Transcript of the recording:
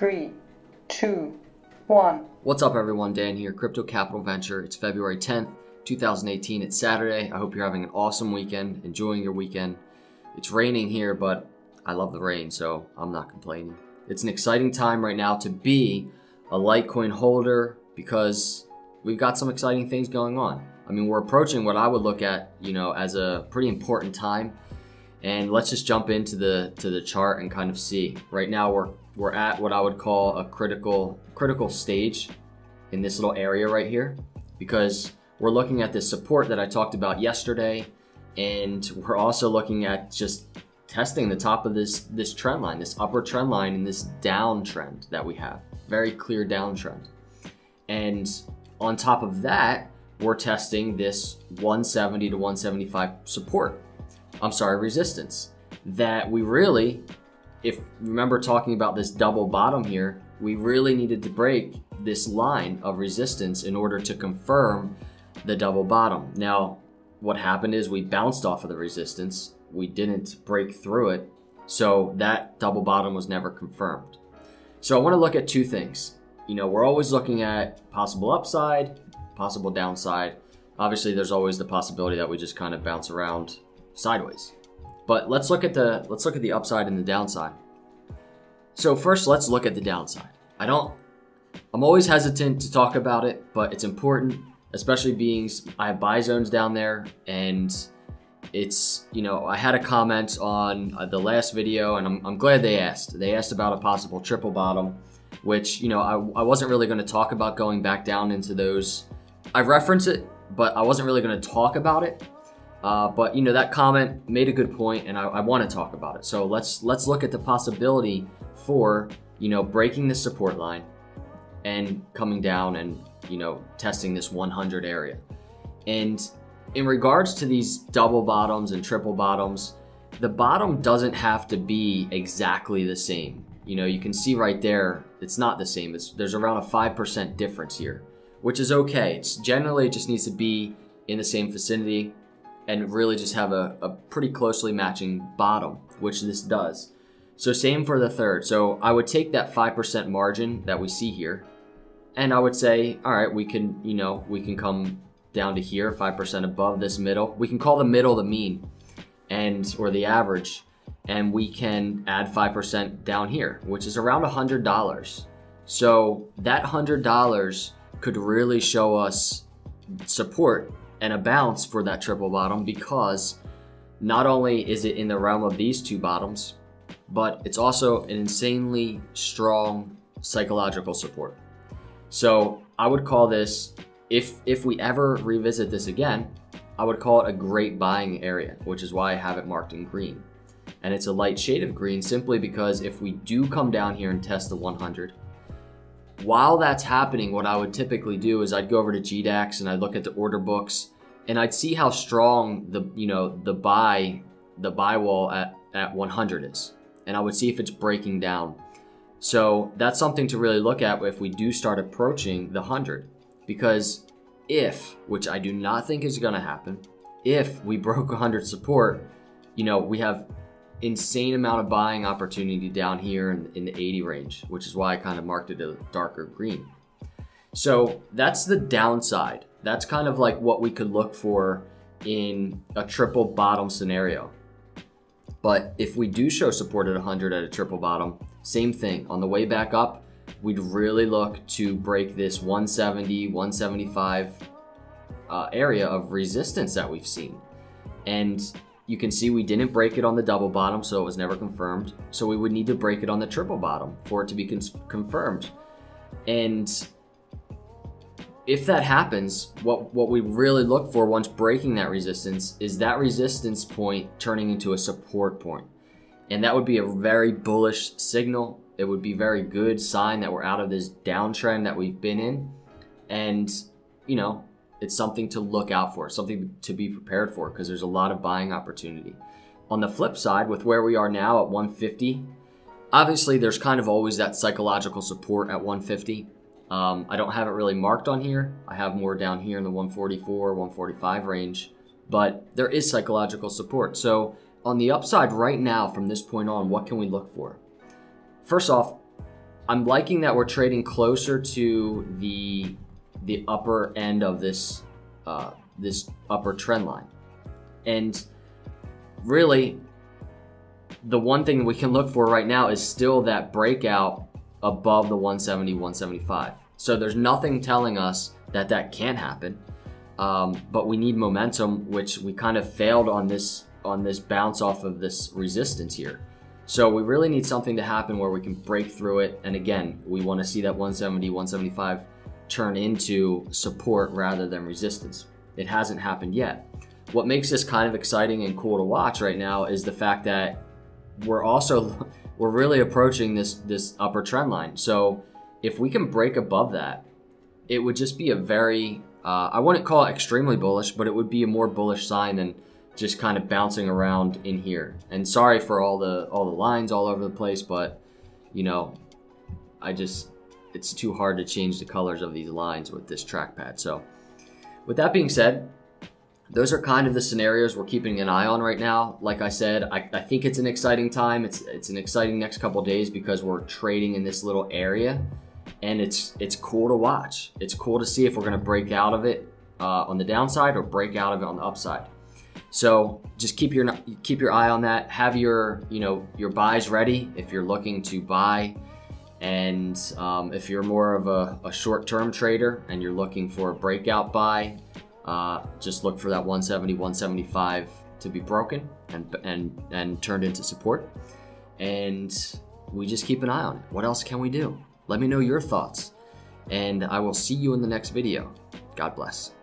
3, 2, 1. What's up everyone, Dan here, Crypto Capital Venture. It's February 10th, 2018. It's Saturday. I hope you're having an awesome weekend, enjoying your weekend. It's raining here, but I love the rain, so I'm not complaining. It's an exciting time right now to be a Litecoin holder because we've got some exciting things going on. I mean, we're approaching what I would look at, as a pretty important time. And let's just jump into the chart and kind of see. Right now we're at what I would call a critical stage in this little area right here, because we're looking at this support that I talked about yesterday, and we're also looking at just testing the top of this trend line, this upper trend line, and this downtrend that we have. Very clear downtrend. And on top of that, we're testing this 170 to 175 resistance that we really, if you remember talking about this double bottom here, we really needed to break this line of resistance in order to confirm the double bottom. Now, what happened is we bounced off of the resistance. We didn't break through it. So that double bottom was never confirmed. So I want to look at two things. We're always looking at possible upside, possible downside. Obviously, there's always the possibility that we just kind of bounce around sideways. But let's look at the upside and the downside. So first, let's look at the downside. I'm always hesitant to talk about it, but it's important, especially being I have buy zones down there, and it's, I had a comment on the last video, and I'm glad they asked. They asked about a possible triple bottom, which, I wasn't really going to talk about going back down into those. I reference it, but I wasn't really going to talk about it. But that comment made a good point, and I want to talk about it. So let's look at the possibility for breaking the support line and coming down and testing this 100 area. And in regards to these double bottoms and triple bottoms, the bottom doesn't have to be exactly the same. You can see right there, it's not the same. There's around a 5% difference here, which is okay. It's generally, it just needs to be in the same vicinity and really just have a pretty closely matching bottom, which this does. So same for the third. So I would take that 5% margin that we see here, and I would say, all right, we can come down to here, 5% above this middle. We can call the middle the mean, or the average, and we can add 5% down here, which is around $100. So that $100 could really show us support and a bounce for that triple bottom, because not only is it in the realm of these two bottoms, but it's also an insanely strong psychological support. So I would call this, if we ever revisit this again, I would call it a great buying area, which is why I have it marked in green. And it's a light shade of green simply because if we do come down here and test the 100, while that's happening, what I would typically do is I'd go over to GDAX and I'd look at the order books, and I'd see how strong the buy wall at 100 is, and I would see if it's breaking down. So that's something to really look at if we do start approaching the 100, because which I do not think is going to happen, if we broke 100 support, we have insane amount of buying opportunity down here in the 80 range, which is why I kind of marked it a darker green. So that's the downside. That's kind of like what we could look for in a triple bottom scenario. But if we do show support at 100 at a triple bottom, same thing. On the way back up, we'd really look to break this 170, 175 area of resistance that we've seen. And you can see we didn't break it on the double bottom, so it was never confirmed. So we would need to break it on the triple bottom for it to be confirmed. And if that happens, what we really look for once breaking that resistance is that resistance point turning into a support point. And that would be a very bullish signal. It would be a very good sign that we're out of this downtrend that we've been in. And, it's something to look out for, something to be prepared for, because there's a lot of buying opportunity. On the flip side, with where we are now at 150, obviously there's kind of always that psychological support at 150. I don't have it really marked on here. I have more down here in the 144, 145 range, but there is psychological support. So on the upside right now, from this point on, what can we look for? First off, I'm liking that we're trading closer to the upper end of this this upper trend line. And really, the one thing we can look for right now is still that breakout above the 170, 175. So there's nothing telling us that that can't happen, but we need momentum, which we kind of failed on this bounce off of this resistance here. So we really need something to happen where we can break through it. And again, we want to see that 170, 175 turn into support rather than resistance. It hasn't happened yet. What makes this kind of exciting and cool to watch right now is the fact that we're really approaching this upper trend line. So if we can break above that, it would just be a very, I wouldn't call it extremely bullish, but it would be a more bullish sign than just kind of bouncing around in here. And sorry for all the lines all over the place, but you know, it's too hard to change the colors of these lines with this trackpad. So with that being said, those are kind of the scenarios we're keeping an eye on right now. Like I said, I think it's an exciting time. It's an exciting next couple of days because we're trading in this little area, and it's cool to watch. It's cool to see if we're going to break out of it on the downside or break out of it on the upside. So just keep your eye on that. Have your buys ready if you're looking to buy, and if you're more of a short-term trader and you're looking for a breakout buy, just look for that 170, 175 to be broken and turned into support. And we just keep an eye on it. What else can we do? Let me know your thoughts, and I will see you in the next video. God bless.